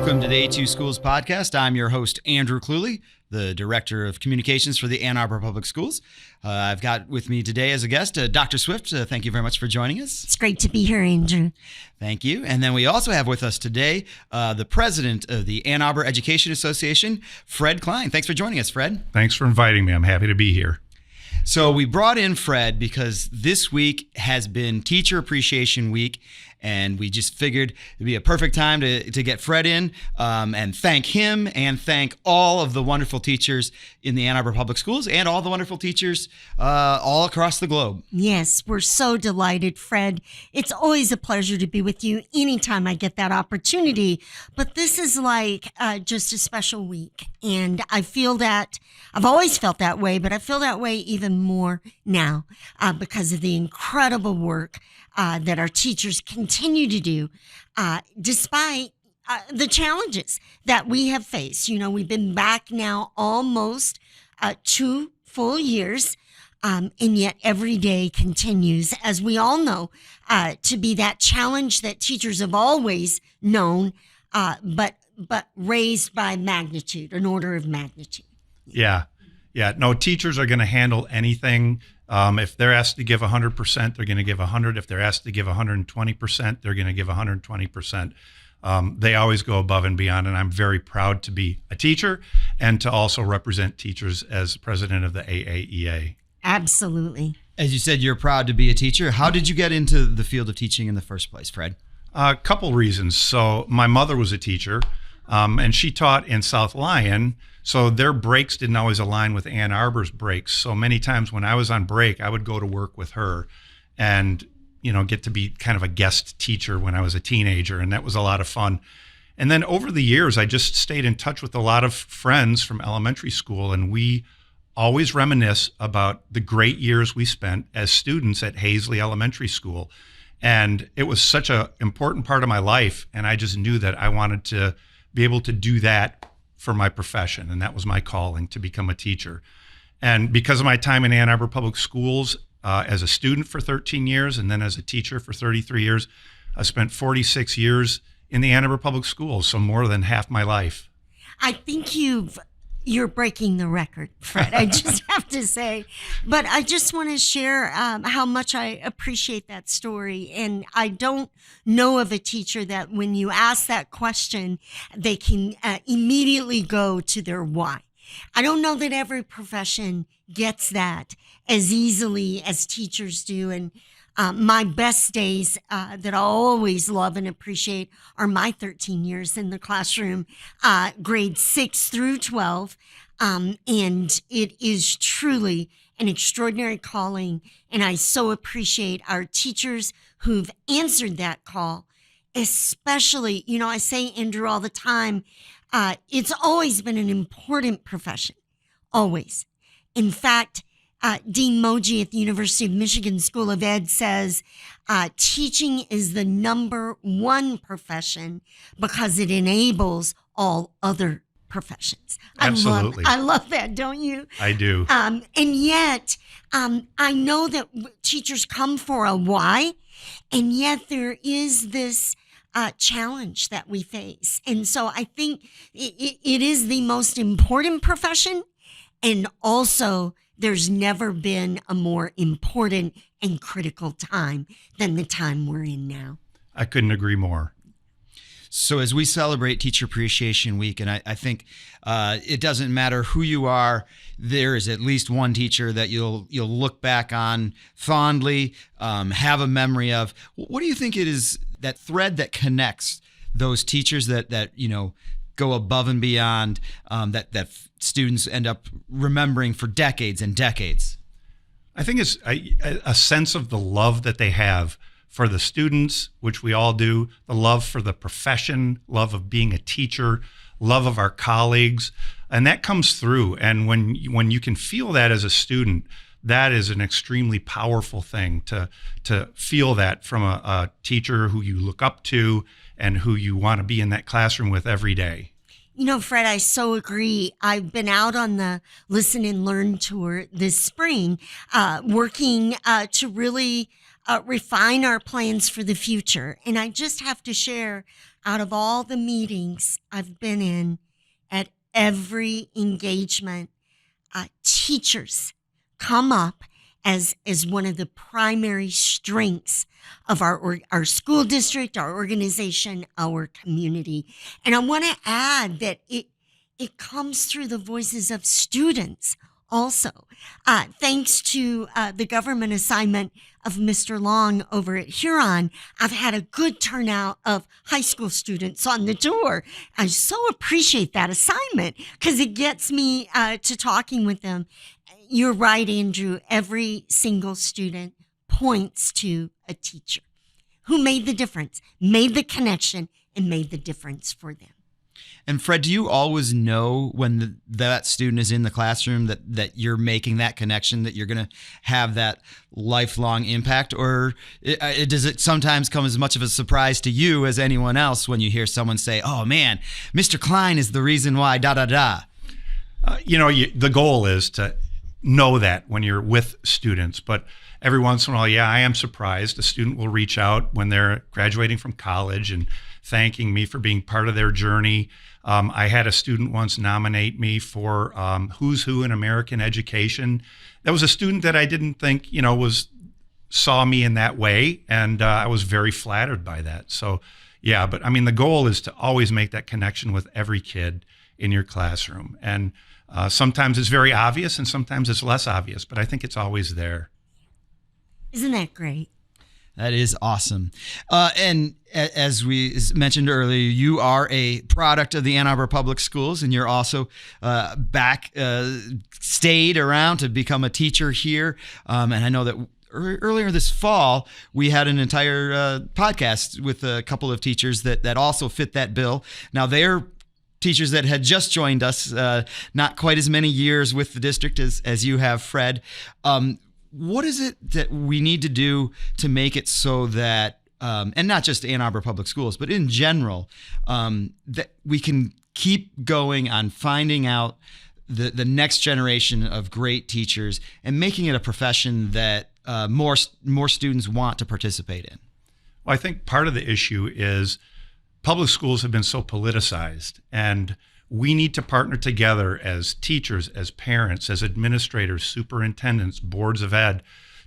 Welcome to the A2Schools podcast. I'm your host, Andrew Cluley, the Director of Communications for the Ann Arbor Public Schools. I've got with me today as a guest, Dr. Swift. Thank you very much for joining us. It's great to be here, Andrew. Thank you. And then we also have with us today the President of the Ann Arbor Education Association, Fred Klein. Thanks for joining us, Fred. Thanks for inviting me. I'm happy to be here. So we brought in Fred because this week has been Teacher Appreciation Week, and we just figured it'd be a perfect time to get Fred in and thank him and thank all of the wonderful teachers in the Ann Arbor Public Schools and all the wonderful teachers all across the globe. Yes, we're so delighted, Fred. It's always a pleasure to be with you anytime I get that opportunity. But this is like just a special week. And I feel that I've always felt that way, but I feel that way even more now because of the incredible work that our teachers continue to do despite the challenges that we have faced. You know, we've been back now almost 2 full years, and yet every day continues, as we all know, to be that challenge that teachers have always known, but raised by magnitude, an order of magnitude. Yeah. No, teachers are going to handle anything. If they're asked to give 100%, they're going to give 100. If they're asked to give 120%, they're going to give 120%. They always go above and beyond, and I'm very proud to be a teacher and to also represent teachers as president of the AAEA. Absolutely. As you said, you're proud to be a teacher. How did you get into the field of teaching in the first place, Fred? A couple reasons. So my mother was a teacher, and she taught in South Lyon. So their breaks didn't always align with Ann Arbor's breaks. So many times when I was on break, I would go to work with her and, get to be kind of a guest teacher when I was a teenager. And that was a lot of fun. And then over the years, I just stayed in touch with a lot of friends from elementary school. And we always reminisce about the great years we spent as students at Hazley Elementary School. And it was such an important part of my life. And I just knew that I wanted to be able to do that for my profession, and that was my calling, to become a teacher. And because of my time in Ann Arbor Public Schools as a student for 13 years and then as a teacher for 33 years, I spent 46 years in the Ann Arbor Public Schools, so more than half my life. I think you're breaking the record, Fred. I just have to say. But I just want to share how much I appreciate that story. And I don't know of a teacher that when you ask that question, they can immediately go to their why. I don't know that every profession gets that as easily as teachers do. And my best days that I always love and appreciate are my 13 years in the classroom, grades 6 through 12. And it is truly an extraordinary calling. And I so appreciate our teachers who've answered that call, especially, I say, Andrew, all the time, it's always been an important profession, always. In fact, Dean Moji at the University of Michigan School of Ed says, teaching is the #1 profession because it enables all other professions. Absolutely. I love that, don't you? I do. And yet, I know that teachers come for a why, and yet there is this challenge that we face. And so I think it is the most important profession, and also there's never been a more important and critical time than the time we're in now. I couldn't agree more. So as we celebrate Teacher Appreciation Week, and I think it doesn't matter who you are, there is at least one teacher that you'll look back on fondly, have a memory of. What do you think it is, that thread that connects those teachers that go above and beyond, that students end up remembering for decades and decades? I think it's a sense of the love that they have for the students, which we all do, the love for the profession, love of being a teacher, love of our colleagues, and that comes through. And when you can feel that as a student, that is an extremely powerful thing to feel that from a teacher who you look up to and who you want to be in that classroom with every day. Fred, I so agree. I've been out on the Listen and Learn tour this spring, working to really refine our plans for the future. And I just have to share, out of all the meetings I've been in, at every engagement, teachers come up as one of the primary strengths of our school district, our organization, our community. And I want to add that it comes through the voices of students also. Thanks to the government assignment of Mr. Long over at Huron, I've had a good turnout of high school students on the tour. I so appreciate that assignment because it gets me to talking with them. You're right, Andrew. Every single student points to a teacher who made the difference, made the connection, and made the difference for them. And Fred, do you always know when that student is in the classroom that you're making that connection, that you're going to have that lifelong impact? Or does it sometimes come as much of a surprise to you as anyone else when you hear someone say, oh man, Mr. Klein is the reason why, da, da, da? The goal is to know that when you're with students. But every once in a while, I am surprised. A student will reach out when they're graduating from college and thanking me for being part of their journey. I had a student once nominate me for Who's Who in American Education. That was a student that I didn't think, saw me in that way, and I was very flattered by that. So, but I mean, the goal is to always make that connection with every kid in your classroom. And sometimes it's very obvious, and sometimes it's less obvious, but I think it's always there. Isn't that great? That is awesome. And as we mentioned earlier, you are a product of the Ann Arbor Public Schools, and you're also stayed around to become a teacher here. And I know that earlier this fall, we had an entire podcast with a couple of teachers that also fit that bill. Now, they're teachers that had just joined us, not quite as many years with the district as you have, Fred. What is it that we need to do to make it so that, and not just Ann Arbor Public Schools, but in general, that we can keep going on finding out the next generation of great teachers and making it a profession that more students want to participate in? Well, I think part of the issue is public schools have been so politicized, and we need to partner together as teachers, as parents, as administrators, superintendents, boards of ed,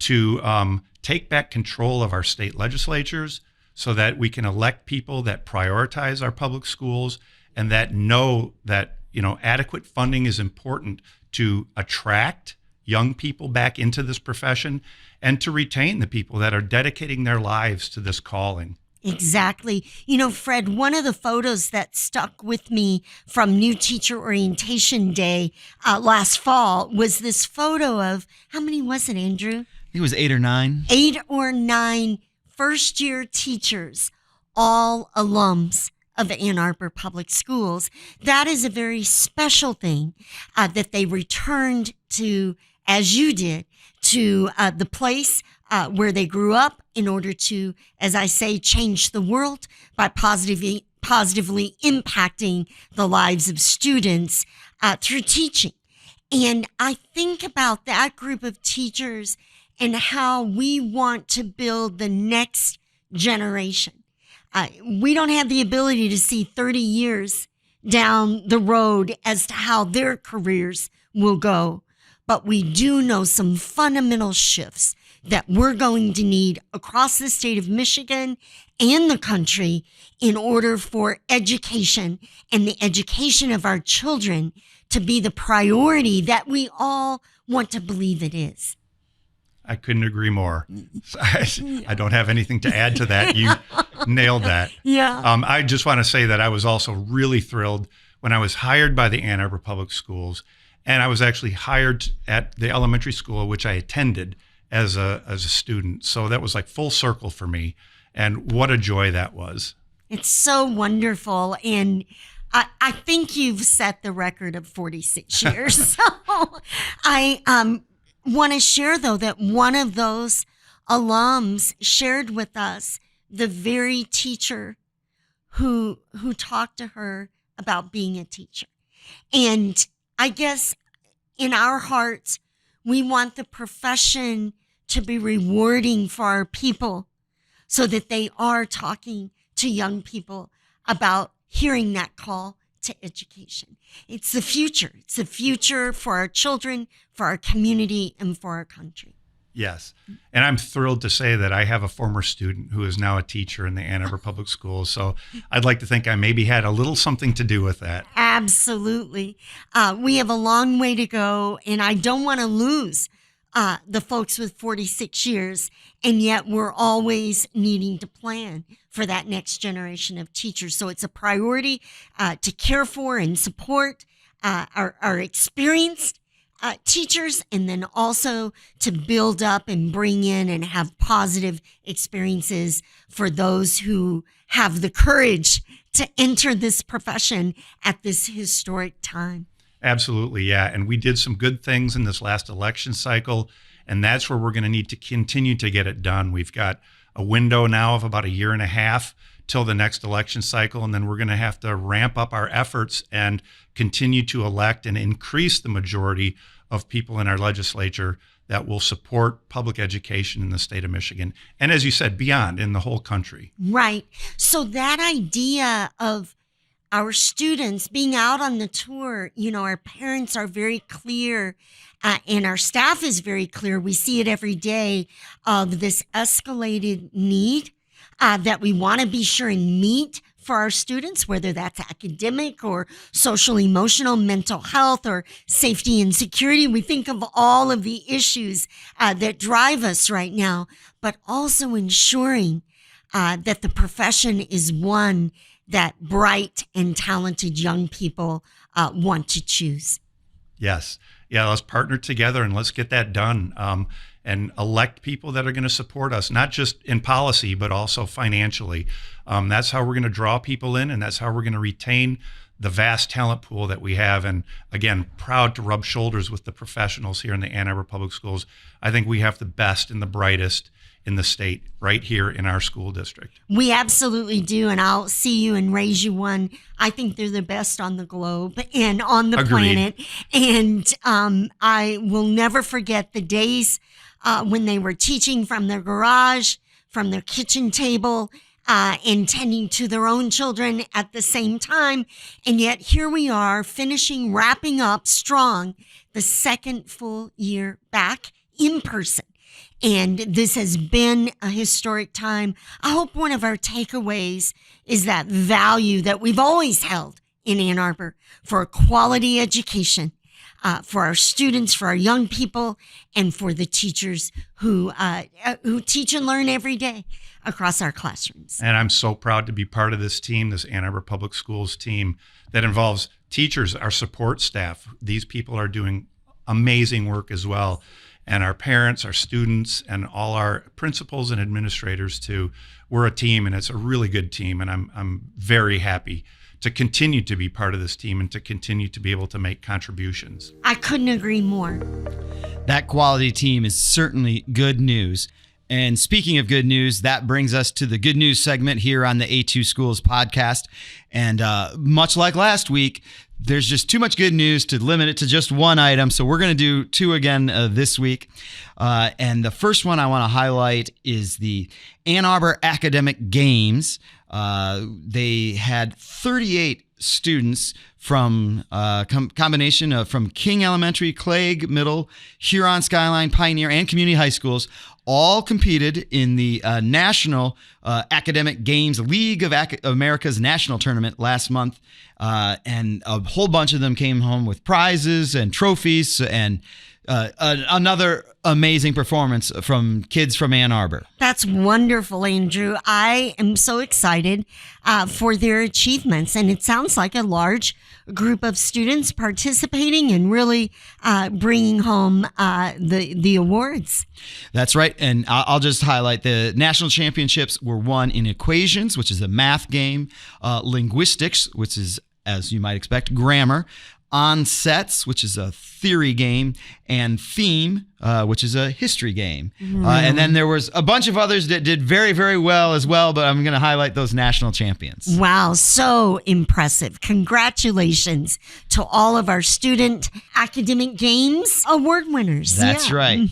to take back control of our state legislatures so that we can elect people that prioritize our public schools and that know that adequate funding is important to attract young people back into this profession and to retain the people that are dedicating their lives to this calling. Exactly. Fred, one of the photos that stuck with me from New Teacher Orientation Day last fall was this photo of, how many was it, Andrew? I think it was 8 or 9. 8 or 9 first-year teachers, all alums of Ann Arbor Public Schools. That is a very special thing that they returned to, as you did, to the place where they grew up in order to, as I say, change the world by positively impacting the lives of students through teaching. And I think about that group of teachers and how we want to build the next generation. We don't have the ability to see 30 years down the road as to how their careers will go, but we do know some fundamental shifts that we're going to need across the state of Michigan and the country in order for education and the education of our children to be the priority that we all want to believe it is. I couldn't agree more. I don't have anything to add to that. You nailed that. Yeah. I just want to say that I was also really thrilled when I was hired by the Ann Arbor Public Schools, and I was actually hired at the elementary school, which I attended as a student. So that was like full circle for me. And what a joy that was. It's so wonderful. And I think you've set the record of 46 years. So I want to share, though, that one of those alums shared with us the very teacher who talked to her about being a teacher. And I guess in our hearts, we want the profession to be rewarding for our people so that they are talking to young people about hearing that call to education. It's the future. It's the future for our children, for our community, and for our country. Yes. And I'm thrilled to say that I have a former student who is now a teacher in the Ann Arbor Public Schools. So I'd like to think I maybe had a little something to do with that. Absolutely. We have a long way to go, and I don't want to lose the folks with 46 years, and yet we're always needing to plan for that next generation of teachers. So it's a priority to care for and support our experienced teachers, and then also to build up and bring in and have positive experiences for those who have the courage to enter this profession at this historic time. Absolutely, yeah. And we did some good things in this last election cycle, and that's where we're going to need to continue to get it done. We've got a window now of about a year and a half till the next election cycle, and then we're going to have to ramp up our efforts and continue to elect and increase the majority of people in our legislature that will support public education in the state of Michigan. And as you said, beyond, in the whole country. Right. So that idea of our students being out on the tour, our parents are very clear and our staff is very clear. We see it every day of this escalated need that we want to be sure and meet for our students, whether that's academic or social, emotional, mental health, or safety and security. We think of all of the issues that drive us right now, but also ensuring that the profession is one that bright and talented young people want to choose. Yes. Yeah, let's partner together and let's get that done. And elect people that are going to support us, not just in policy, but also financially. That's how we're going to draw people in, and that's how we're going to retain the vast talent pool that we have. And again, proud to rub shoulders with the professionals here in the Ann Arbor Public Schools. I think we have the best and the brightest in the state right here in our school district. We absolutely do, and I'll see you and raise you one. I think they're the best on the globe and on the planet. And I will never forget the days when they were teaching from their garage, from their kitchen table, and tending to their own children at the same time. And yet here we are wrapping up strong the second full year back in person. And this has been a historic time. I hope one of our takeaways is that value that we've always held in Ann Arbor for a quality education, for our students, for our young people, and for the teachers who teach and learn every day across our classrooms. And I'm so proud to be part of this team, this Ann Arbor Public Schools team that involves teachers, our support staff. These people are doing amazing work as well. And our parents, our students, and all our principals and administrators too. We're a team, and it's a really good team. And I'm very happy to continue to be part of this team and to continue to be able to make contributions. I couldn't agree more. That quality team is certainly good news. And speaking of good news, that brings us to the good news segment here on the A2Schools podcast. And much like last week, there's just too much good news to limit it to just one item. So we're going to do two again this week. And the first one I want to highlight is the Ann Arbor Academic Games. They had 38 students from combination of from King Elementary, Clegg Middle, Huron Skyline, Pioneer, and community high schools, all competed in the National Academic Games League of America's national tournament last month. And a whole bunch of them came home with prizes and trophies and another amazing performance from kids from Ann Arbor. That's wonderful, Andrew. I am so excited for their achievements. And it sounds like a large group of students participating and really bringing home the awards. That's right. And I'll just highlight the national championships were won in equations, which is a math game, linguistics, which is, as you might expect, grammar, On Sets, which is a theory game, and Theme, which is a history game. And then there was a bunch of others that did very, very well as well, but I'm going to highlight those national champions. Wow, so impressive. Congratulations to all of our student academic games award winners. That's right.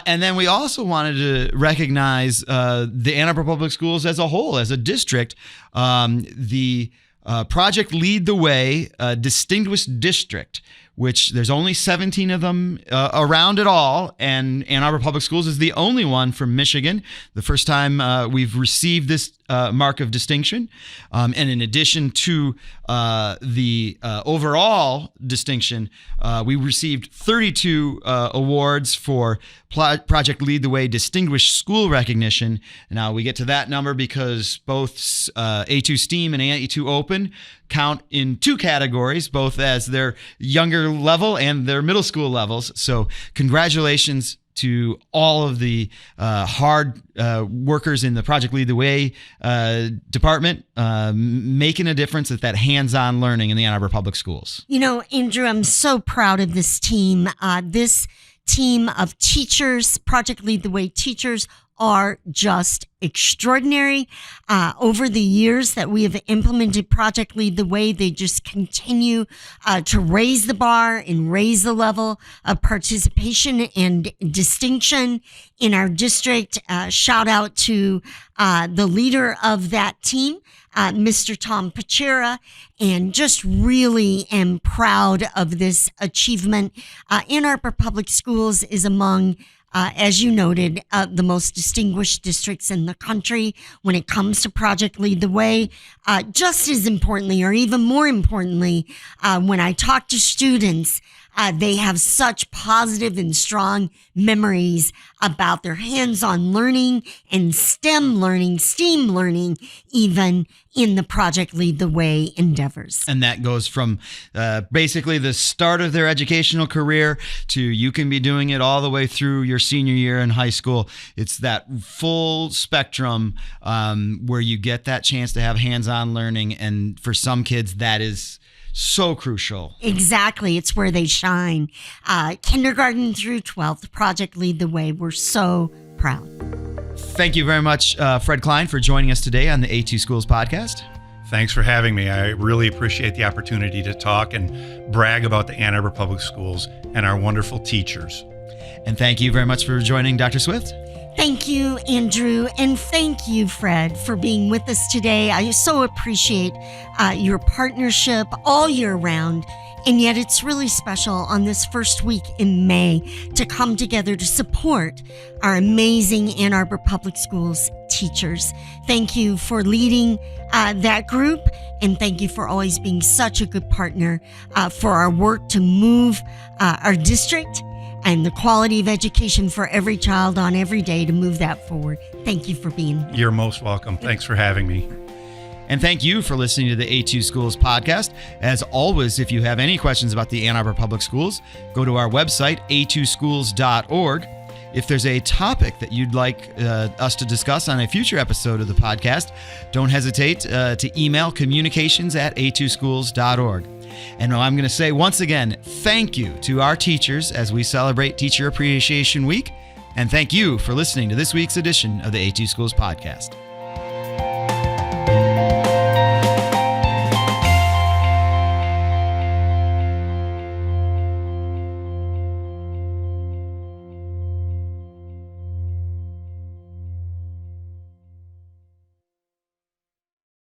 And then we also wanted to recognize the Ann Arbor Public Schools as a whole, as a district. The Project Lead the Way Distinguished District, which there's only 17 of them around it all, and Ann Arbor Public Schools is the only one from Michigan. The first time we've received this mark of distinction. And in addition to the overall distinction, we received 32 awards for Project Lead the Way Distinguished School Recognition. Now, we get to that number because both A2 STEAM and A2 Open count in two categories, both as their younger level and their middle school levels. So congratulations to all of the hard workers in the Project Lead the Way department, making a difference at that hands-on learning in the Ann Arbor Public Schools. You know, Andrew, I'm so proud of this team. This team of teachers, Project Lead the Way teachers, are just extraordinary. Over the years that we have implemented Project Lead the Way, they just continue to raise the bar and raise the level of participation and distinction in our district. Shout out to the leader of that team, Mr. Tom Pachera, and just really am proud of this achievement. Ann Arbor Public Schools is among as you noted, the most distinguished districts in the country when it comes to Project Lead the Way. Just as importantly, or even more importantly, when I talk to students, they have such positive and strong memories about their hands-on learning and STEM learning, STEAM learning, even in the Project Lead the Way endeavors. And that goes from basically the start of their educational career to you can be doing it all the way through your senior year in high school. It's that full spectrum where you get that chance to have hands-on learning. And for some kids, that is so crucial. Exactly. It's where they shine. Kindergarten through 12th, Project Lead the Way. We're so proud. Thank you very much, Fred Klein, for joining us today on the A2Schools podcast. Thanks for having me. I really appreciate the opportunity to talk and brag about the Ann Arbor Public Schools and our wonderful teachers. And thank you very much for joining Dr. Swift. Thank you, Andrew, and thank you, Fred, for being with us today. I so appreciate your partnership all year round, and yet it's really special on this first week in May to come together to support our amazing Ann Arbor Public Schools teachers. Thank you for leading that group, and thank you for always being such a good partner for our work to move our district and the quality of education for every child on every day to move that forward. Thank you for being here. You're most welcome. Thanks for having me. And thank you for listening to the A2Schools podcast. As always, if you have any questions about the Ann Arbor Public Schools, go to our website, a2schools.org. If there's a topic that you'd like us to discuss on a future episode of the podcast, don't hesitate to email communications@a2schools.org. And I'm going to say once again, thank you to our teachers as we celebrate Teacher Appreciation Week. And thank you for listening to this week's edition of the A2Schools podcast.